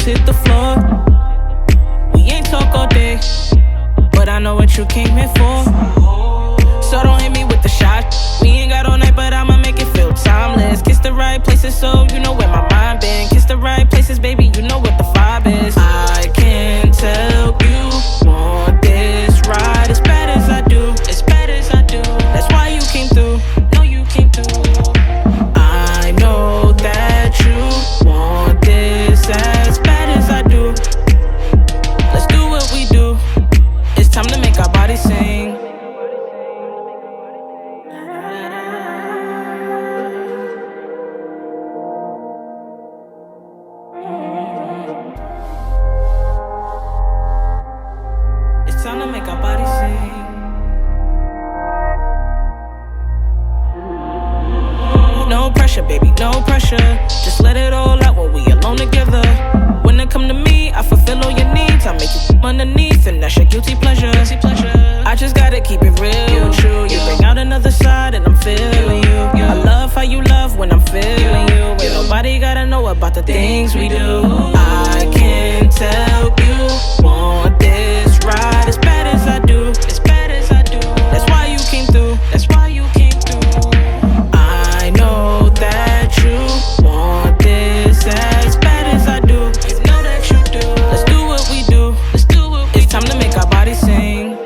hit the floor. We ain't talk all day, but I know what you came here for. So don't hit me with the shot. We ain't got all night, but I'ma make it feel timeless. Kiss the right places, so you know where my mind been. Kiss the right places, baby, you know what the vibe is. I can tell you want this ride as bad as I do, as bad as I do. That's why you came through. No, you came through. I know that you want this as bad as I do. Let's do what we do. It's time to make our bodies sing. It's time to make our bodies sing. No pressure, baby, no pressure. Just let it all out when we alone together. When it come to me, I fulfill all your needs. I make you underneath, and that's your guilty pleasure. I just gotta keep it real, true. You bring out another side, and I'm feeling you. I love how you love when I'm feeling you. Ain't nobody gotta know about the things we do. I can tell you want this ride as bad as I do, as bad as I do. That's why you came through. That's why you came through. I know that you want this as bad as I do. You know that you do. Let's do what we do. Let's do what we do. It's time to make our bodies sing.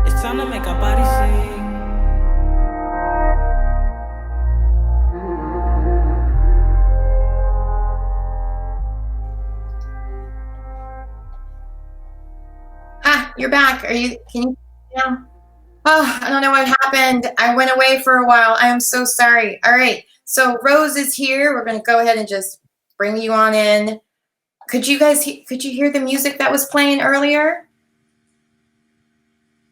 It's time to make our bodies sing. You're back. Can you now? Oh, I don't know what happened. I went away for a while. I am so sorry. All right. So Rose is here. We're going to go ahead and just bring you on in. Could you hear the music that was playing earlier?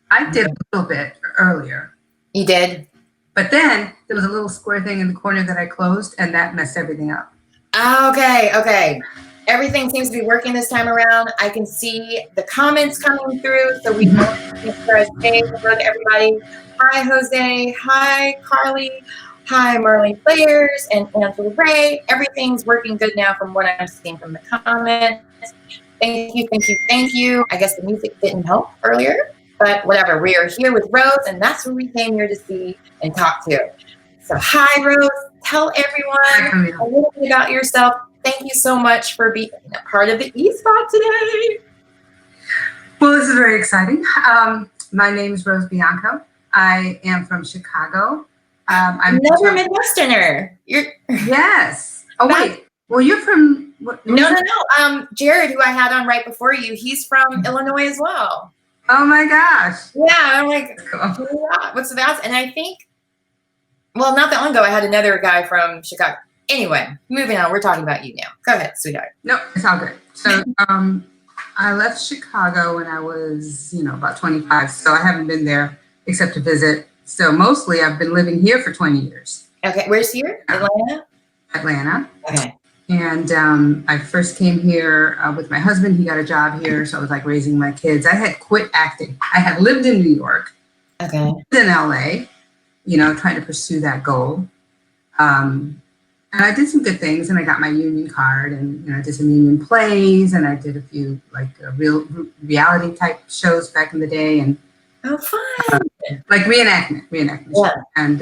I did a little bit earlier. You did? But then there was a little square thing in the corner that I closed, and that messed everything up. Okay. Everything seems to be working this time around. I can see the comments coming through, so we know hey, hello to everybody. Hi, Jose. Hi, Carly. Hi, Marlene Players and Angela Ray. Everything's working good now from what I'm seeing from the comments. Thank you. I guess the music didn't help earlier, but whatever. We are here with Rose, and that's who we came here to see and talk to. So hi, Rose. Tell everyone a little bit about yourself. Thank you so much for being a part of the eSpot today. Well, this is very exciting. My name is Rose Bianco. I am from Chicago. I'm never Midwesterner. Yes. Oh, wait. Well, you're from... No. Jared, who I had on right before you, he's from Illinois as well. Oh, my gosh. Yeah, I'm like, cool. What's that? And I think, well, not that long ago, I had another guy from Chicago. Anyway, moving on. We're talking about you now. Go ahead, sweetheart. No, it's all good. So I left Chicago when I was, about 25. So I haven't been there except to visit. So mostly I've been living here for 20 years. Okay. Where's here? Atlanta. Okay. And I first came here with my husband. He got a job here. So I was like raising my kids. I had quit acting. I had lived in New York. Okay. Lived in LA, trying to pursue that goal. And I did some good things, and I got my union card, and I did some union plays, and I did a few real reality type shows back in the day, and fun, like reenactment. Yeah. And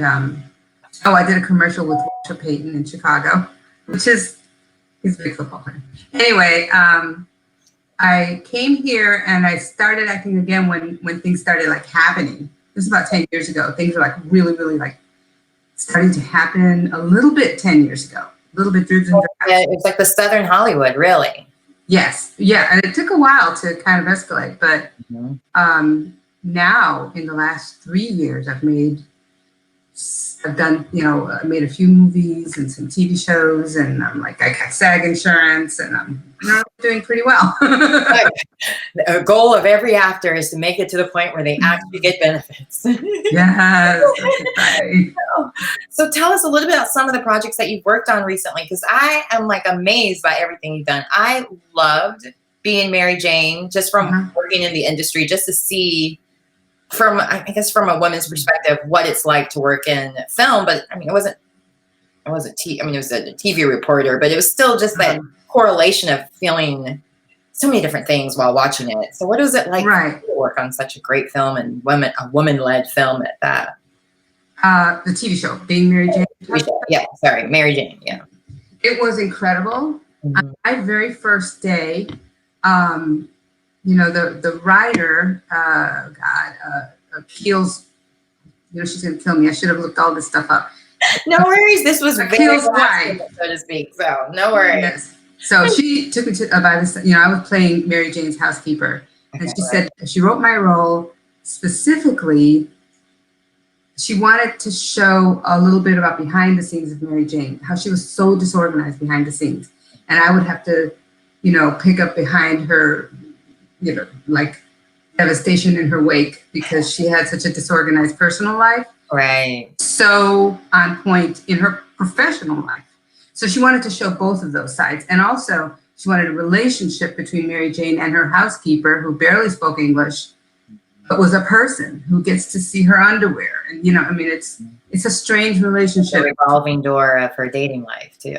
I did a commercial with Walter Payton in Chicago, he's a big football player. Anyway, I came here and I started acting again when things started happening. This is about 10 years ago. Things were really, really starting to happen a little bit 10 years ago, a little bit dribs and drabs. Yeah, it's like the Southern Hollywood, really. Yes. Yeah. And it took a while to kind of escalate, but now in the last 3 years, I've done, I made a few movies and some TV shows, and I got SAG insurance, and I'm doing pretty well. The goal of every actor is to make it to the point where they actually get benefits. Yes. Right. So tell us a little bit about some of the projects that you've worked on recently, because I am amazed by everything you've done. I loved being MaryJane, just from working in the industry, just to see from, I guess, from a woman's perspective, what it's like to work in film. But I mean, it was a TV reporter, but it was still just that correlation of feeling so many different things while watching it. So what was it like to work on such a great film and a woman-led film at that? The TV show, being MaryJane. Yeah, sorry, MaryJane, yeah. It was incredible. My very first day, the writer, Keel's, she's going to kill me. I should have looked all this stuff up. No worries. This was Keel's wife, so to speak. So no worries. Yes. So she took me to by this. I was playing MaryJane's housekeeper, and she said she wrote my role specifically. She wanted to show a little bit about behind the scenes of MaryJane, how she was so disorganized behind the scenes, and I would have to, pick up behind her, like devastation in her wake because she had such a disorganized personal life. Right. So on point in her professional life. So she wanted to show both of those sides. And also she wanted a relationship between MaryJane and her housekeeper who barely spoke English, but was a person who gets to see her underwear. And, it's a strange relationship. The revolving door of her dating life too.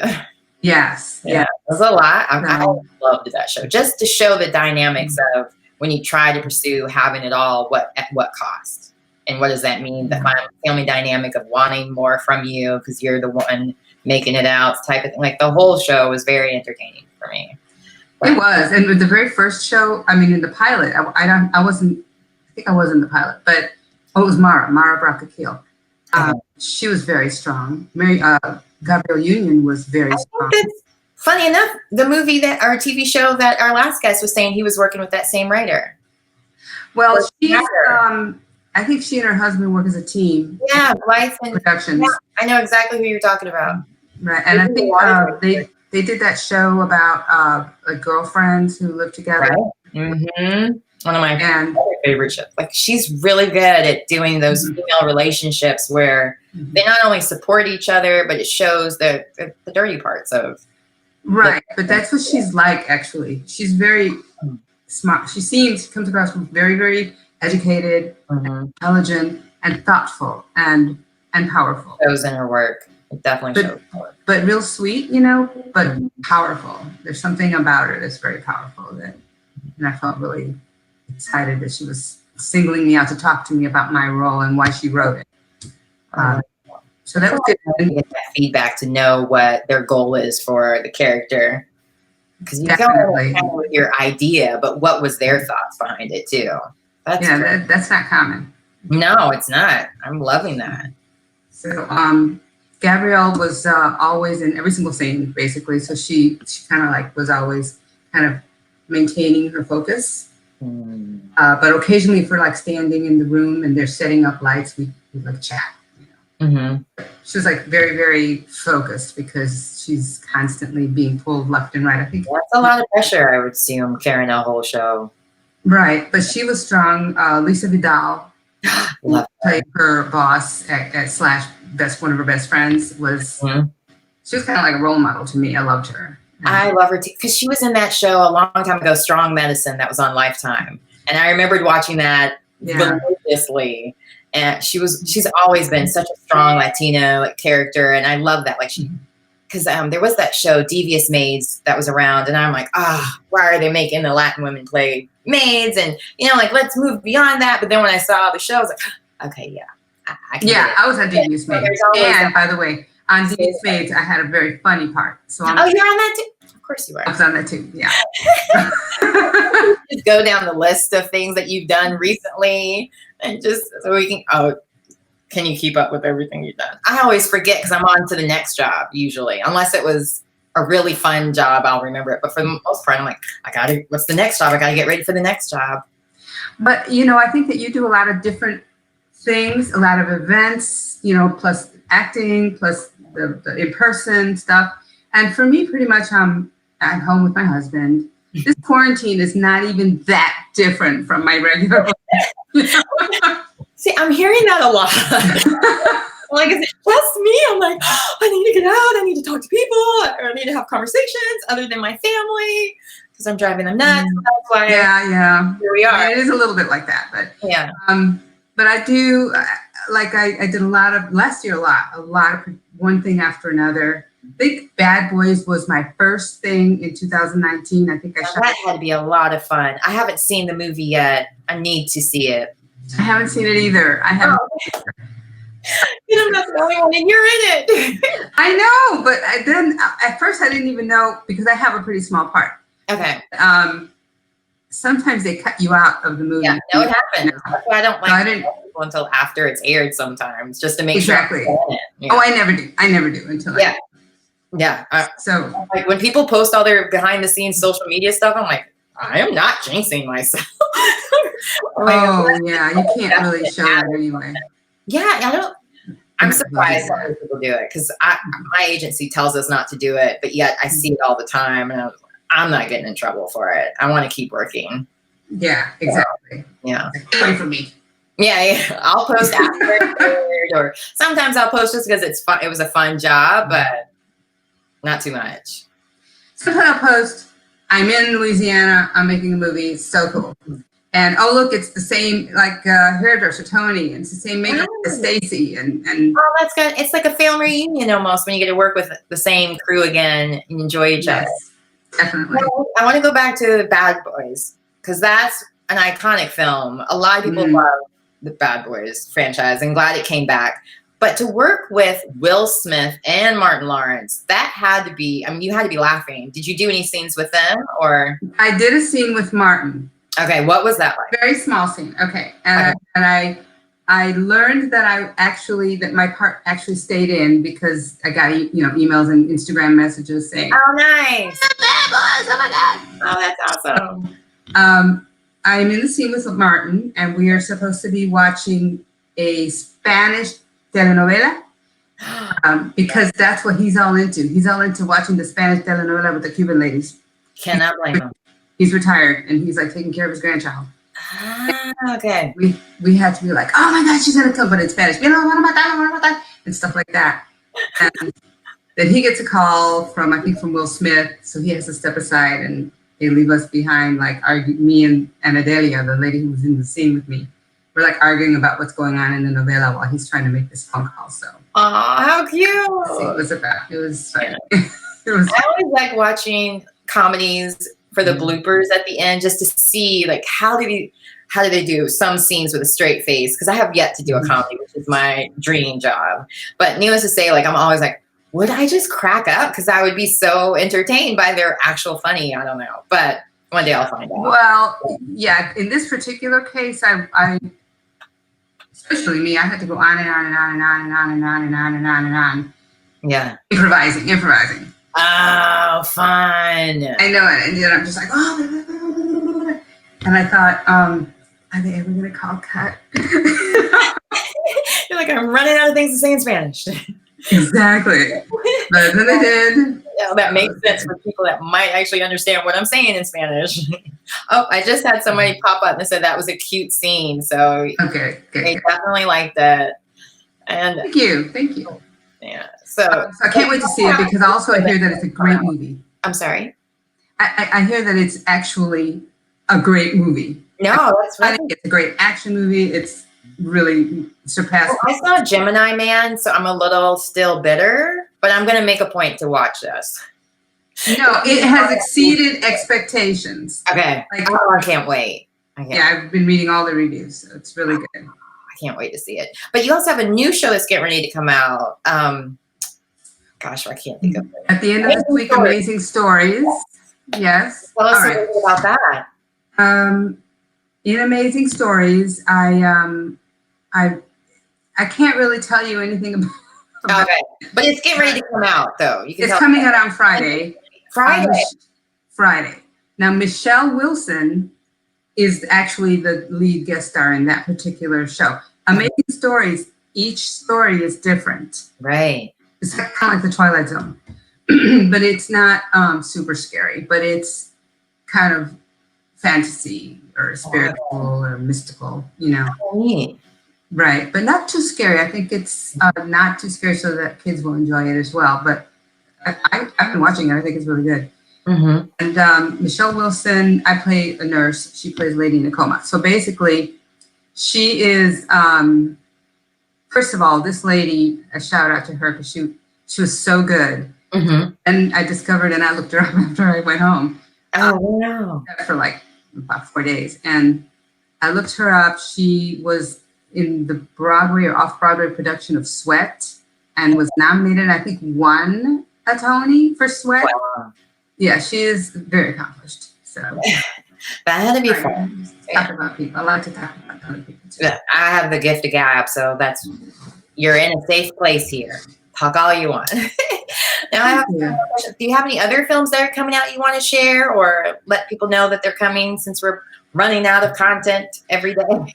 Yes. Yeah. It was a lot. I loved that show. Just to show the dynamics of when you try to pursue having it all, at what cost? And what does that mean? The family dynamic of wanting more from you because you're the one making it out type of thing. Like the whole show was very entertaining for me. It was. And with the very first show, in the pilot, I wasn't, I think I was in the pilot, but it was Mara Bracca-Keel. She was very strong. Gabrielle Union was very strong. Funny enough, the movie our TV show that our last guest was saying he was working with that same writer. Well, I think she and her husband work as a team. Yeah, Life and Productions. Yeah, I know exactly who you're talking about. Right, and I think they did that show about girlfriends who live together. Right. Mm-hmm. One of my favorite shows. Like she's really good at doing those female relationships where they not only support each other, but it shows the dirty parts of. Right, but that's what she's like. Actually, she's very smart. She comes across very, very educated, intelligent, and thoughtful, and powerful. Shows in her work. It definitely shows. But real sweet, but powerful. There's something about her that's very powerful and I felt really excited that she was singling me out to talk to me about my role and why she wrote it. So that was good. To get that feedback to know what their goal is for the character. Because you don't know with your idea, but what was their thoughts behind it too. That's not common. No, it's not. I'm loving that. So Gabrielle was always in every single scene, basically. So she kind of was always kind of maintaining her focus. But occasionally if we're standing in the room and they're setting up lights, we chat. She was very, very focused because she's constantly being pulled left and right. I think that's a lot of pressure, I would assume, carrying a whole show. Right, but she was strong. Lisa Vidal, played her boss / one of her best friends, was she was kind of like a role model to me. I loved her. I love her too because she was in that show a long time ago, Strong Medicine, that was on Lifetime, and I remembered watching that religiously. And she's always been such a strong Latino character, and I love that. Because there was that show Devious Maids that was around, and I'm like, why are they making the Latin women play maids? And let's move beyond that. But then when I saw the show, I was like, okay, yeah, I can. Yeah, I was on Devious Maids, and by the way, on Devious Maids, I had a very funny part. So you're on that too. Of course you are. I was on that too. Yeah. Just go down the list of things that you've done recently. And just so we can you keep up with everything you've done? I always forget because I'm on to the next job usually, unless it was a really fun job, I'll remember it. But for the most part, I'm like, what's the next job? I got to get ready for the next job. But, I think that you do a lot of different things, a lot of events, plus acting, plus the in-person stuff. And for me, pretty much I'm at home with my husband. This quarantine is not even that different from my regular life. See, I'm hearing that a lot. Is it just me? I'm like, I need to get out. I need to talk to people. Or I need to have conversations other than my family. because I'm driving them nuts. That's why Yeah. here we are. Yeah, it is a little bit like that, but Yeah. But I do, like I did last year a lot of one thing after another. I think Bad Boys was my first thing in 2019. I think I shot. That had to be a lot of fun. I haven't seen the movie yet. I need to see it. I haven't seen it either. I haven't. I'm not the only one, and you're in it. I know, but then at first I didn't even know because I have a pretty small part. Okay. Sometimes they cut you out of the movie. Yeah, no, it happens. That's why I don't like I didn't people until after it's aired sometimes, just to make exactly. sure I'm in it. Yeah. Oh, I never do until Yeah. So like when people post all their behind the scenes social media stuff, I'm like, I am not jinxing myself. yeah, you can't really show that anyway. Yeah, I'm surprised how many people do it because my agency tells us not to do it, but yet I see it all the time, and I'm not getting in trouble for it. I want to keep working. Yeah, exactly. Yeah. Wait for me. Yeah. I'll post after, or sometimes I'll post just because it's fun. It was a fun job, but not too much. Sometimes I'll post, I'm in Louisiana, I'm making a movie, so cool. And oh look, it's the same like hairdresser Tony, and it's the same makeup as Stacy, and oh, that's good. It's like a family reunion almost when you get to work with the same crew again and enjoy each other. Definitely. Well, I want to go back to Bad Boys because that's an iconic film. A lot of people love the Bad Boys franchise and glad it came back. But to work with Will Smith and Martin Lawrence, that had to be, you had to be laughing. Did you do any scenes with them or? I did a scene with Martin. Okay, what was that like? Very small scene. Okay, and I learned that that my part actually stayed in because I got emails and Instagram messages saying, "Oh, nice! Bad Boys! Oh my God! Oh, that's awesome." I'm in the scene with Martin, and we are supposed to be watching a Spanish telenovela because that's what he's all into. He's all into watching the Spanish telenovela with the Cuban ladies. Cannot blame him. He's retired, and he's like taking care of his grandchild. Okay. We had to be like, oh my God, she's gonna come, but in Spanish, and stuff like that. And then he gets a call from Will Smith, so he has to step aside, and they leave us behind, like me and Adelia, the lady who was in the scene with me. We're like arguing about what's going on in the novela while he's trying to make this phone call. So, how cute! So it was funny. I always like watching comedies for the bloopers at the end, just to see like how did they do some scenes with a straight face? Because I have yet to do a comedy, which is my dream job. But needless to say, like I'm always like, would I just crack up? Because I would be so entertained by their actual funny. I don't know, but one day I'll find out. Well, yeah. In this particular case, I especially me, I had to go on and on and on and on and on and on and on and on and on. Yeah, improvising. Oh, fun. I know it. And then I'm just like, oh, and I thought, are they ever going to call cut? You're like, I'm running out of things to say in Spanish. Exactly. But then they did. Yeah, that makes sense for people that might actually understand what I'm saying in Spanish. Oh, I just had somebody pop up and said that was a cute scene. So okay, they definitely liked that. And thank you. Yeah. So I can't wait to see it because also I hear that it's a great movie. I'm sorry? I hear that it's actually a great movie. No, that's right. I think it's a great action movie. It's really surpassed. Well, I saw Gemini Man, so I'm a little still bitter, but I'm going to make a point to watch this. No, it has exceeded expectations. Okay. Like, I can't wait. Yeah, I've been reading all the reviews, so it's really good. I can't wait to see it. But you also have a new show that's getting ready to come out. Gosh, I can't think of it. At the end of this week, Amazing Stories. Yes. Tell us a little bit about that. In Amazing Stories, I can't really tell you anything about Okay, but it's getting ready to come out, though. It's coming out on Friday. Friday. Now, Michelle Wilson is actually the lead guest star in that particular show. Amazing Stories, each story is different. Right. It's kind of like the Twilight Zone, but it's not super scary, but it's kind of fantasy or spiritual or mystical, Neat. Right, but not too scary. I think it's not too scary so that kids will enjoy it as well. But I've been watching it. I think it's really good. Mm-hmm. And Michelle Wilson, I play a nurse. She plays Lady in a Coma. So basically, she is, first of all, this lady, a shout out to her because she was so good. Mm-hmm. And I discovered, and I looked her up after I went home. Oh, wow. For like about 4 days. And I looked her up. She was in the Broadway or off-Broadway production of Sweat and was nominated, I think won a Tony for Sweat. Wow. Yeah, she is very accomplished. So that had to be fun. Talk about people. I like to talk about other people too. Yeah, I have the gift of gab, so you're in a safe place here. Talk all you want. Now I have do you have any other films that are coming out you want to share or let people know that they're coming since we're running out of content every day?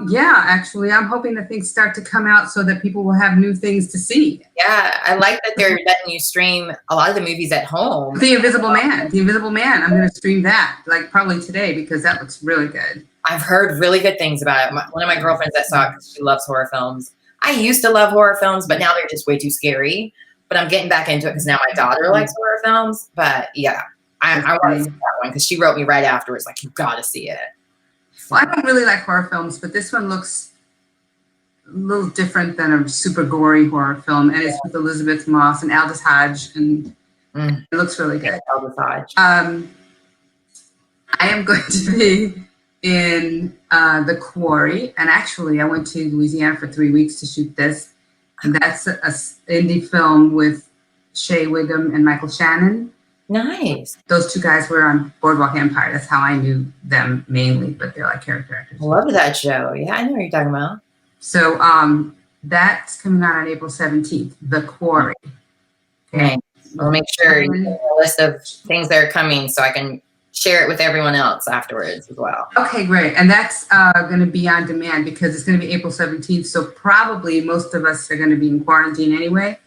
Yeah, actually, I'm hoping that things start to come out so that people will have new things to see. Yeah, I like that they're letting you stream a lot of the movies at home. The Invisible Man. I'm going to stream that like probably today because that looks really good. I've heard really good things about it. One of my girlfriends that saw it, she loves horror films. I used to love horror films, but now they're just way too scary. But I'm getting back into it because now my daughter likes horror films. But yeah, I want to see that one because she wrote me right afterwards, like, you got to see it. Well, I don't really like horror films, but this one looks a little different than a super gory horror film. And it's with Elizabeth Moss and Aldous Hodge, and it looks really good. Aldous Hodge. I am going to be in the Quarry, and actually I went to Louisiana for 3 weeks to shoot this. And that's an indie film with Shea Whigham and Michael Shannon. Nice. Those two guys were on Boardwalk Empire. That's how I knew them mainly, but they're like character actors. I love that show. Yeah, I know what you're talking about. So that's coming out on April 17th, The Quarry. Okay. We'll make sure you have a list of things that are coming so I can share it with everyone else afterwards as well. Okay, great. And that's going to be on demand because it's going to be April 17th. So probably most of us are going to be in quarantine anyway.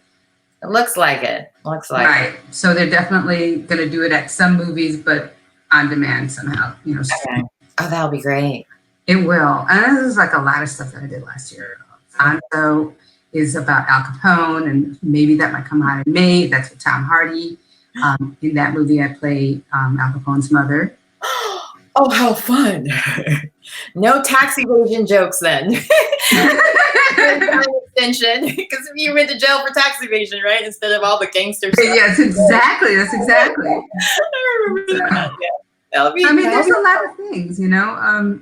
It looks like it. Right. So they're definitely going to do it at some movies, but on demand somehow. You know. Okay. Oh, that'll be great. It will. And this is like a lot of stuff that I did last year. Fonzo is about Al Capone, and maybe that might come out in May. That's with Tom Hardy. In that movie, I play Al Capone's mother. Oh, how fun. No tax evasion jokes then. Extension, because you went to jail for tax evasion, right? Instead of all the gangster stuff. Yes, exactly. That's exactly. I remember that. Yeah. There's a lot of things, you know.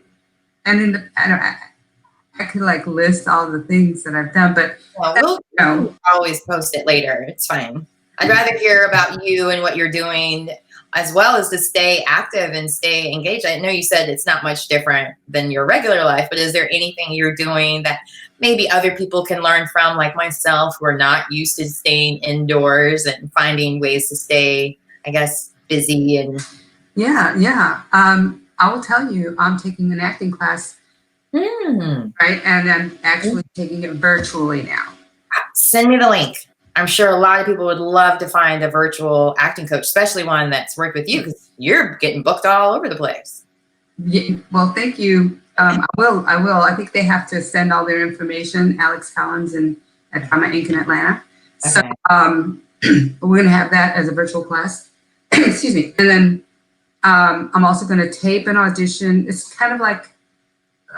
And in I could like list all the things that I've done, but we'll always post it later. It's fine. I'd rather hear about you and what you're doing, as well as to stay active and stay engaged. I know you said it's not much different than your regular life, but is there anything you're doing that maybe other people can learn from, like myself, who are not used to staying indoors and finding ways to stay, I guess, busy? And yeah. I will tell you, I'm taking an acting class, right? And I'm actually taking it virtually now. Send me the link. I'm sure a lot of people would love to find a virtual acting coach, especially one that's worked with you, because you're getting booked all over the place. Yeah, well, thank you. I will. I think they have to send all their information, Alex Collins and at Drama Inc. in Atlanta. Okay. So we're going to have that as a virtual class. Excuse me. And then I'm also going to tape an audition. It's kind of like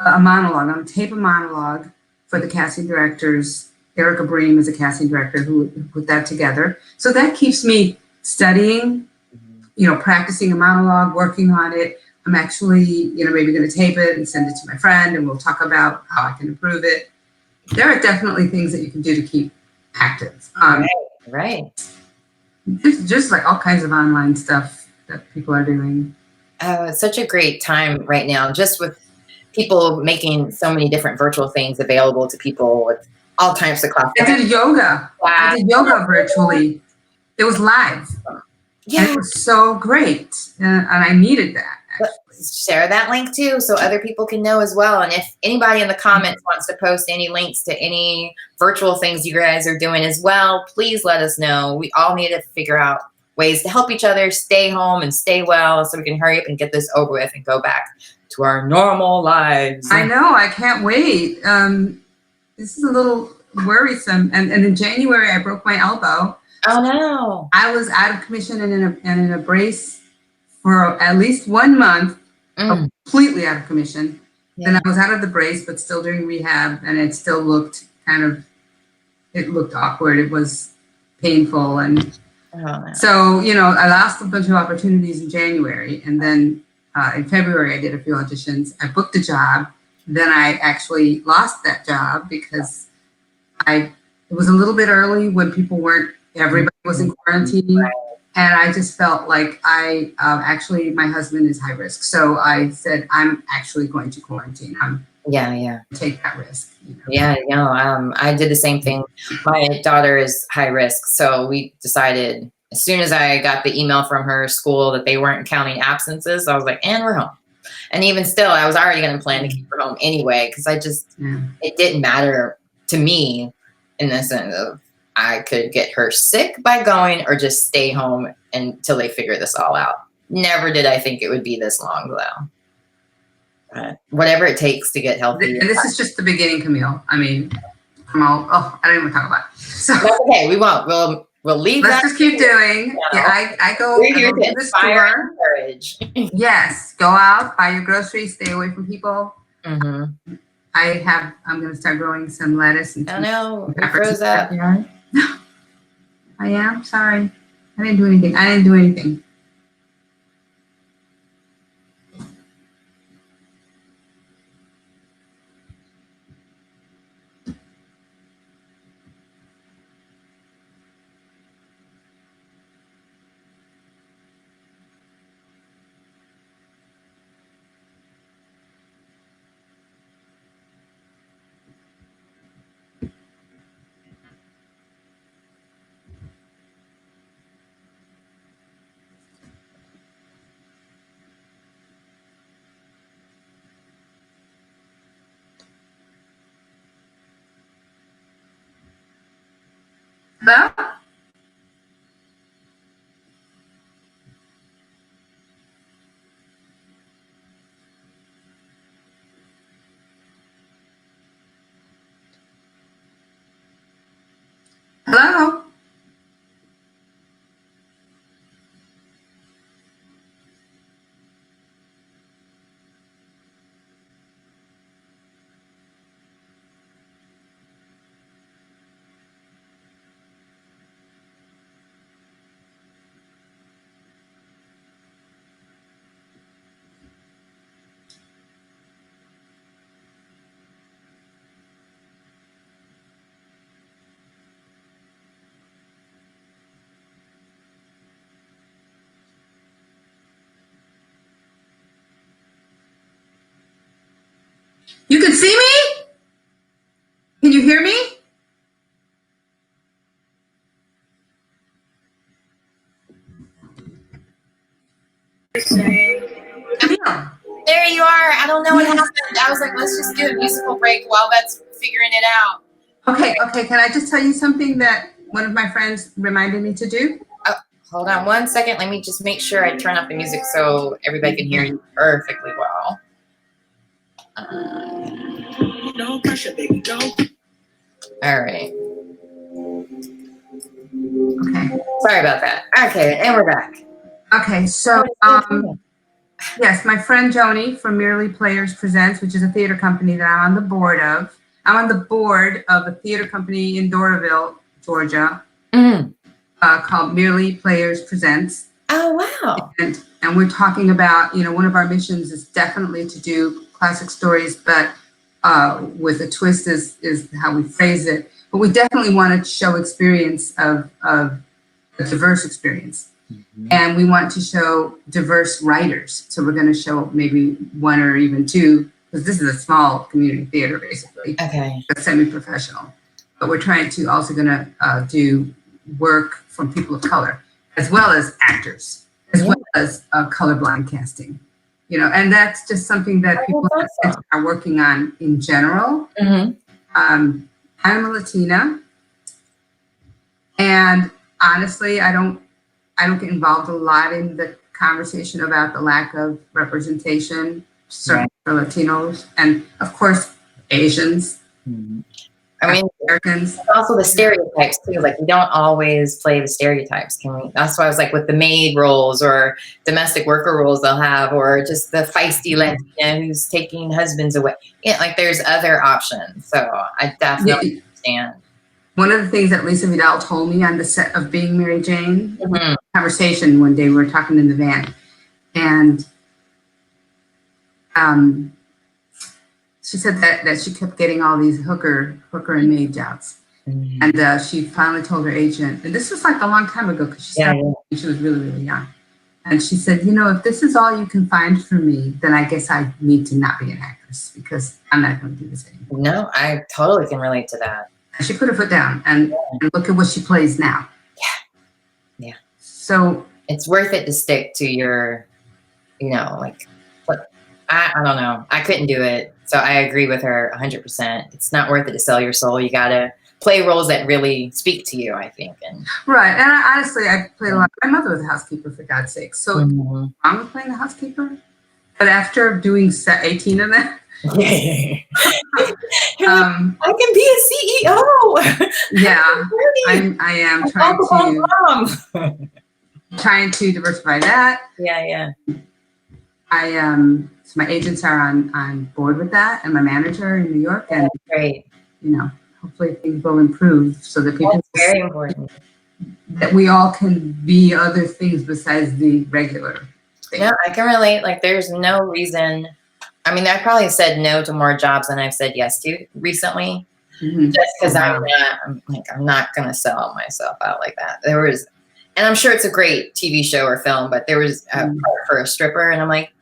a monologue. I'm going to tape a monologue for the casting directors. Erica Bream is a casting director who put that together. So that keeps me studying, practicing a monologue, working on it. I'm actually, maybe going to tape it and send it to my friend, and we'll talk about how I can improve it. There are definitely things that you can do to keep active. Right. Just like all kinds of online stuff that people are doing. It's such a great time right now, just with people making so many different virtual things available to people with all types of classes. I did yoga. Wow. I did yoga virtually. It was live. Yeah. And it was so great. And I needed that. Share that link too, so other people can know as well. And if anybody in the comments wants to post any links to any virtual things you guys are doing as well, please let us know. We all need to figure out ways to help each other stay home and stay well, so we can hurry up and get this over with and go back to our normal lives. I know. I can't wait. This is a little worrisome. And in January, I broke my elbow. Oh no. I was out of commission and in a brace for at least 1 month, completely out of commission. Yeah. Then I was out of the brace, but still doing rehab, and it still looked it looked awkward. It was painful. And so, I lost a bunch of opportunities in January. And then in February, I did a few auditions. I booked a job. Then I actually lost that job because it was a little bit early when everybody was in quarantine. Right. And I just felt like actually, my husband is high risk. So I said, I'm actually going to quarantine. Take that risk. Yeah, I did the same thing. My daughter is high risk. So we decided as soon as I got the email from her school that they weren't counting absences, I was like, and we're home. And even still, I was already going to plan to keep her home anyway, because it didn't matter to me in the sense of I could get her sick by going or just stay home until they figure this all out. Never did I think it would be this long, though. Whatever it takes to get healthy. And this is just the beginning, Camille. I mean, I don't even talk about it. So that's okay. We won't. We'll leave. Let's just keep doing. Yeah, I go. We're here to inspire and encourage. Yes, go out, buy your groceries, stay away from people. Mm-hmm. I'm going to start growing some lettuce and. Oh no, it froze up. I am sorry. I didn't do anything. Hello? Hello? You can see me? Can you hear me? There you are. I don't know what happened. I was like, let's just do a musical break while that's figuring it out. Okay. Can I just tell you something that one of my friends reminded me to do? Hold on 1 second. Let me just make sure I turn off the music so everybody can hear you perfectly well. No pressure, baby. Don't. All right. Okay. Sorry about that. Okay, and we're back. Okay, so yes, my friend Joni from Merely Players Presents, which is a theater company that I'm on the board of. I'm on the board of a theater company in Doraville, Georgia, called Merely Players Presents. Oh wow! And we're talking about, one of our missions is definitely to do classic stories, but with a twist is how we phrase it. But we definitely want to show experience of a diverse experience. Mm-hmm. And we want to show diverse writers. So we're going to show maybe one or even two, because this is a small community theater, basically. Okay. It's semi-professional. But we're trying to also going to do work from people of color, as well as actors, as well as colorblind casting. And that's just something that people are working on in general. Mm-hmm. I'm a Latina, and honestly, I don't get involved a lot in the conversation about the lack of representation, certainly for Latinos, and of course, Asians. Mm-hmm. I mean, Americans. also the stereotypes too. Like we don't always play the stereotypes. Can we? That's why I was like with the maid roles or domestic worker roles they'll have, or just the feisty Latina who's taking husbands away. Yeah, like there's other options. So I definitely understand. One of the things that Lisa Vidal told me on the set of Being MaryJane, conversation one day, we were talking in the van, and she said that she kept getting all these hooker and maid jobs. And she finally told her agent, and this was like a long time ago because she started when she was really, really young. And she said, you know, if this is all you can find for me, then I guess I need to not be an actress because I'm not going to do this anymore. No, I totally can relate to that. And she put her foot down and look at what she plays now. Yeah. So it's worth it to stick to your, you know, like, I don't know. I couldn't do it. So I agree with her 100%. It's not worth it to sell your soul. You got to play roles that really speak to you, I think. And right. And honestly, I played a lot. My mother was a housekeeper, for God's sake. So I'm was playing the housekeeper. But after doing 18 of them, I can be a CEO. Yeah, I am trying to diversify that. Yeah. So my agents are on board with that, and my manager in New York, and great. You know, hopefully things will improve so that people. That's very important. That we all can be other things besides the regular thing. Yeah, I can relate. Like, there's no reason. I mean, I probably said no to more jobs than I've said yes to recently, just because I'm not going to sell myself out like that. There was, and I'm sure it's a great TV show or film, but there was a part for a stripper, and I'm like,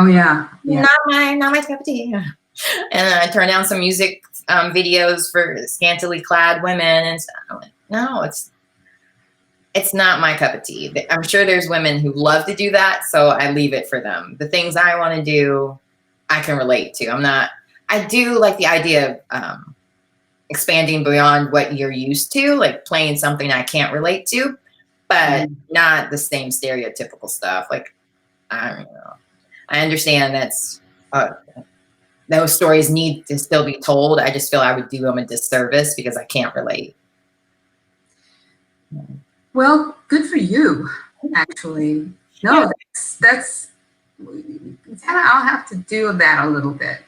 oh yeah, not my cup of tea. And I turned down some music videos for scantily clad women, and I'm like, no, it's not my cup of tea. I'm sure there's women who love to do that, so I leave it for them. The things I want to do, I can relate to. I do like the idea of expanding beyond what you're used to, like playing something I can't relate to, but not the same stereotypical stuff. Like, I don't know. I understand that's, those stories need to still be told. I just feel I would do them a disservice because I can't relate. Well, good for you, actually. No, that's I'll have to do that a little bit.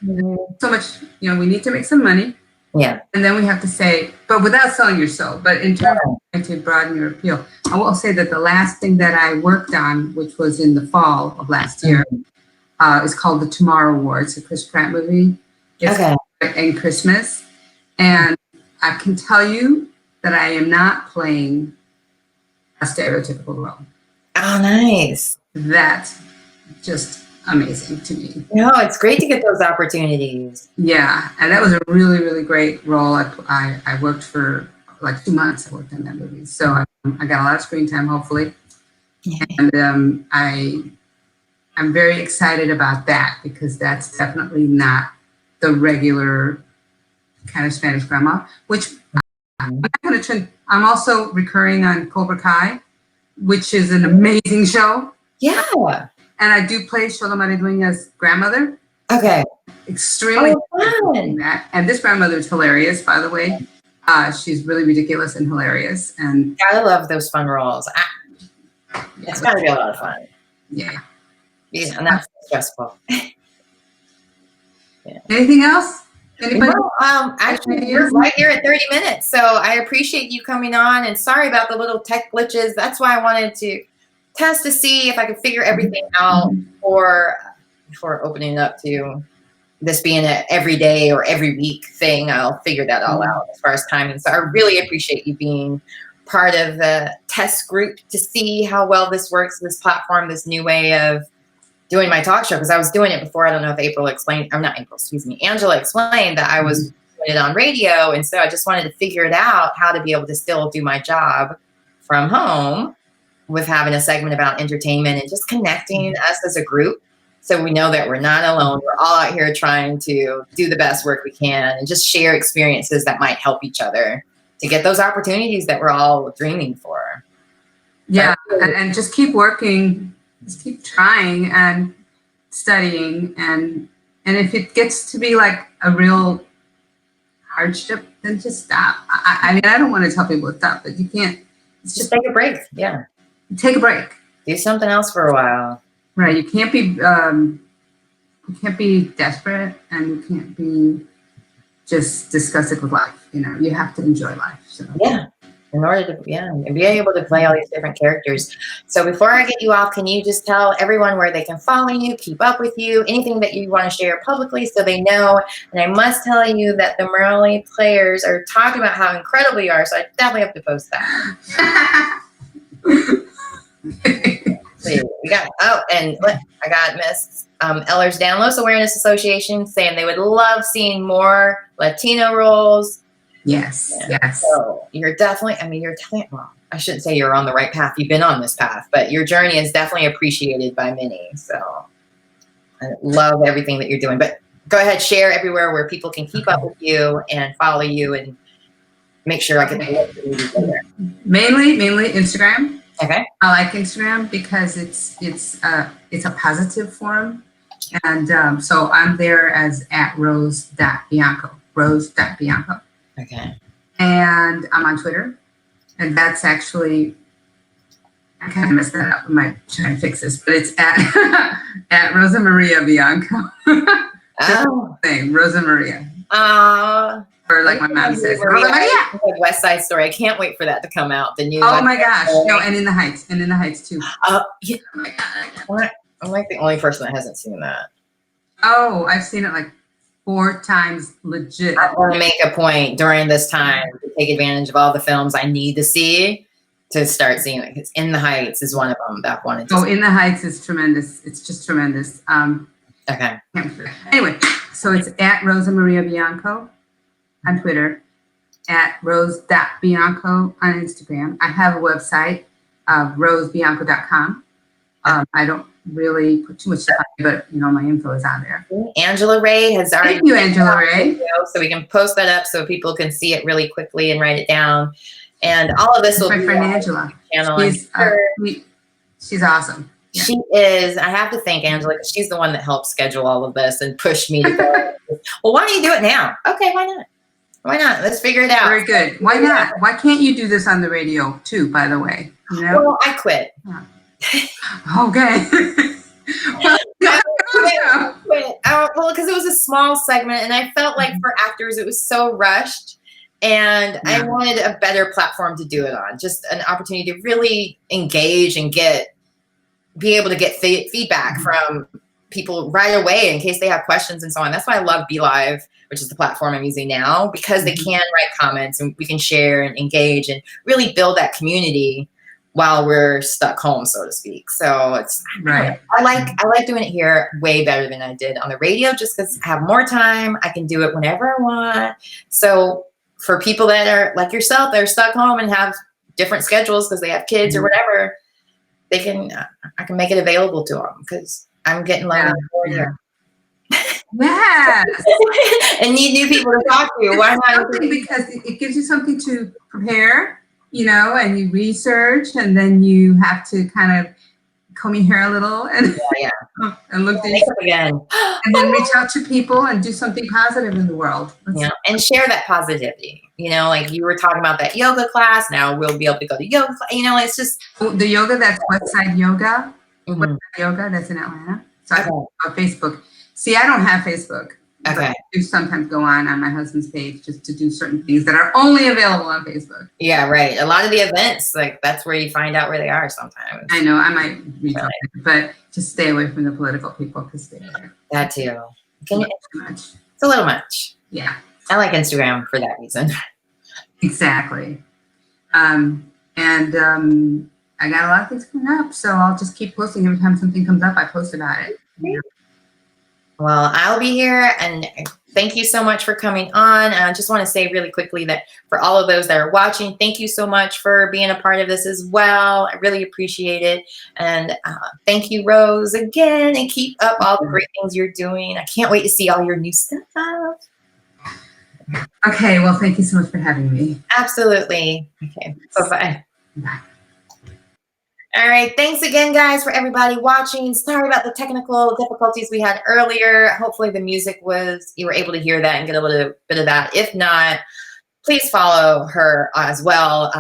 So much, you know, we need to make some money. Yeah. And then we have to say, but without selling your soul, but in terms of trying to broaden your appeal, I will say that the last thing that I worked on, which was in the fall of last year, is called the Tomorrow War. It's a Chris Pratt movie. It's in Christmas. And I can tell you that I am not playing a stereotypical role. Oh, nice. That's just amazing to me. No, it's great to get those opportunities. Yeah, and that was a really, really great role. I worked for like 2 months. I worked on that movie, so I got a lot of screen time, hopefully. Yeah. And I'm very excited about that because that's definitely not the regular kind of Spanish grandma. Which I'm not going to. I'm also recurring on Cobra Kai, which is an amazing show. Yeah. And I do play Shola Maridueña's grandmother. Okay. Extremely fun. That. And this grandmother is hilarious, by the way. She's really ridiculous and hilarious. And I love those fun roles. It's got to be a lot of fun. Yeah. Yeah, and that's stressful. Anything else? Anybody? No, actually, you're right here at 30 minutes. So I appreciate you coming on. And sorry about the little tech glitches. That's why I wanted to test to see if I could figure everything out before opening up to this being an everyday or every week thing. I'll figure that all out as far as timing. So I really appreciate you being part of the test group to see how well this works, this platform, this new way of doing my talk show. Because I was doing it before. I don't know if Angela explained that I was doing it on radio. And so I just wanted to figure it out, how to be able to still do my job from home with having a segment about entertainment and just connecting us as a group. So we know that we're not alone. We're all out here trying to do the best work we can and just share experiences that might help each other to get those opportunities that we're all dreaming for. Yeah, and just keep working, just keep trying and studying. And if it gets to be like a real hardship, then just stop. I mean, I don't want to tell people to stop, but you can't. Just take a break. Yeah. Take a break. Do something else for a while. Right. You can't be desperate, and you can't be just disgusted with life. You know, you have to enjoy life. So. Yeah. In order to, and be able to play all these different characters. So before I get you off, can you just tell everyone where they can follow you, keep up with you, anything that you want to share publicly so they know? And I must tell you that the Merrily players are talking about how incredible you are, so I definitely have to post that. I got Miss Eller's Downloads Awareness Association saying they would love seeing more Latino roles. Yes, yes. So you're definitely, well, I shouldn't say you're on the right path. You've been on this path, but your journey is definitely appreciated by many. So I love everything that you're doing. But go ahead, share everywhere where people can keep up with you and follow you and make sure I can there. Mainly Instagram. Okay. I like Instagram because it's a positive forum. And so I'm there as @rose.bianco. Rose.bianco. Okay. And I'm on Twitter, and that's actually, I kind of messed that up. I might try and fix this, but it's at Rosa Maria Bianco. Oh. Name, Rosa Maria. Or like my mom says, Rosa Maria. West Side Story. I can't wait for that to come out. The new. Oh my gosh! No, and In the Heights, too. Yeah. Oh my God. I'm like the only person that hasn't seen that. Oh, I've seen it like 4 times, legit. I want to make a point during this time to take advantage of all the films I need to see to start seeing it. Because In the Heights is one of them that I wanted to see. In the Heights is tremendous. It's just tremendous. Okay. Anyway, so it's at Rosa Maria Bianco on Twitter, at rose.bianco on Instagram. I have a website, rosebianco.com. I don't really put too much time, but my info is on there. Angela Ray has already. Thank you, Angela Ray. So we can post that up so people can see it really quickly and write it down. And all of this will be my friend Angela. She's awesome. Yeah. She is. I have to thank Angela because she's the one that helped schedule all of this and push me to go. Well, why don't you do it now? Okay, why not? Why not? Let's figure it out. Very good. Why not? Why can't you do this on the radio too? By the way, Well, I quit. Yeah. Okay. I quit. Well, because it was a small segment, and I felt like for actors it was so rushed, and I wanted a better platform to do it on. Just an opportunity to really engage and be able to get feedback from people right away in case they have questions and so on. That's why I love BeLive, which is the platform I'm using now, because they can write comments and we can share and engage and really build that community while we're stuck home, so to speak. So it's right. I like doing it here way better than I did on the radio, just because I have more time. I can do it whenever I want. So for people that are like yourself, that are stuck home and have different schedules because they have kids or whatever, I can make it available to them because I'm getting lonely here. Yes. And need new people to talk to. Why not? Because it gives you something to prepare. And you research, and then you have to kind of comb your hair a little and and look deep again, and then reach out to people and do something positive in the world. And share that positivity. Like you were talking about that yoga class. Now we'll be able to go to yoga. It's just the yoga. That's Westside Yoga. Westside Yoga. That's in Atlanta. So I can on Facebook. See, I don't have Facebook. Okay. I do sometimes go on my husband's page just to do certain things that are only available on Facebook. Yeah, right. A lot of the events, that's where you find out where they are sometimes. I know. I might reach out, but just stay away from the political people because they're that too. Too much. It's a little much. Yeah. I like Instagram for that reason. Exactly. I got a lot of things coming up, so I'll just keep posting every time something comes up. I post about it. Well, I'll be here, and thank you so much for coming on. And I just want to say really quickly that for all of those that are watching, thank you so much for being a part of this as well. I really appreciate it. And thank you, Rose, again, and keep up all the great things you're doing. I can't wait to see all your new stuff. Okay, well, thank you so much for having me. Absolutely. Okay, bye-bye. Bye. All right. Thanks again, guys, for everybody watching. Sorry about the technical difficulties we had earlier. Hopefully the music you were able to hear that and get a little bit of that. If not, please follow her as well.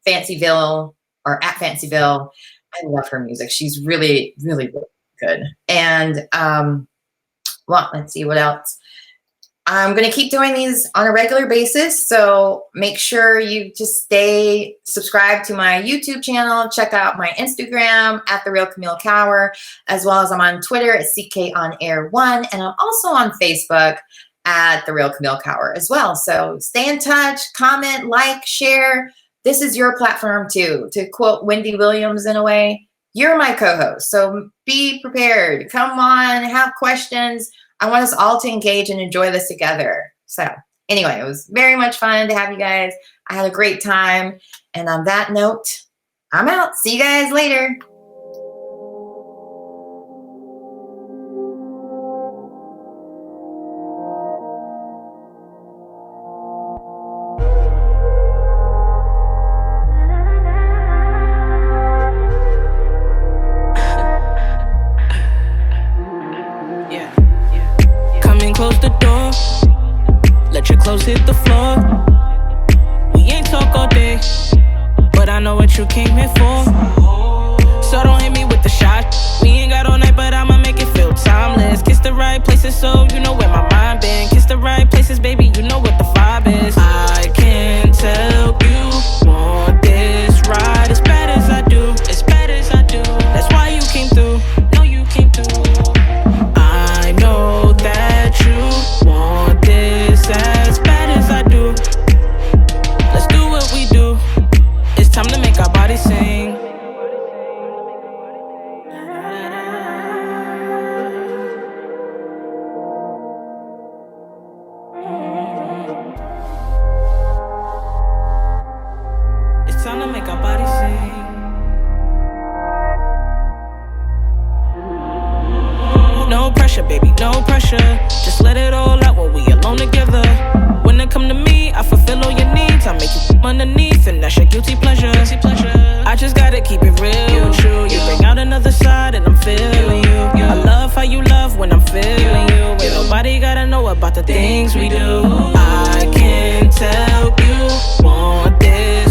Fancyville or at Fancyville. I love her music. She's really, really, really good. And well, let's see what else. I'm going to keep doing these on a regular basis. So make sure you just stay subscribed to my YouTube channel. Check out my Instagram at The Real Camille Cower, as well as I'm on Twitter at CKOnAir1. And I'm also on Facebook at The Real Camille Cower as well. So stay in touch, comment, like, share. This is your platform too. To quote Wendy Williams in a way, you're my co-host. So be prepared. Come on, have questions. I want us all to engage and enjoy this together. So anyway, it was very much fun to have you guys. I had a great time. And on that note, I'm out. See you guys later. Close the door, let your clothes hit the floor. We ain't talk all day, but I know what you came here for. So don't hit me with the shot. We ain't got all night, but I'ma make it feel timeless. Kiss the right places so you know where my mind been. Kiss the right places, baby, you know what the vibe is. I can tell you want this ride as bad as I do, as bad as I do. That's why you came through, no you came through. I know that you want this as bad as I do. Let's do what we do. It's time to make our bodies sing. It's time to make our bodies sing. No pressure, baby, no pressure. Just let it all out when we alone together. When it come to me, I fulfill all your needs. I make you underneath, and that's your guilty pleasure. I just gotta keep it real and true. You bring out another side, and I'm feeling you. I love how you love when I'm feeling you. Ain't nobody gotta know about the things we do. I can tell you want this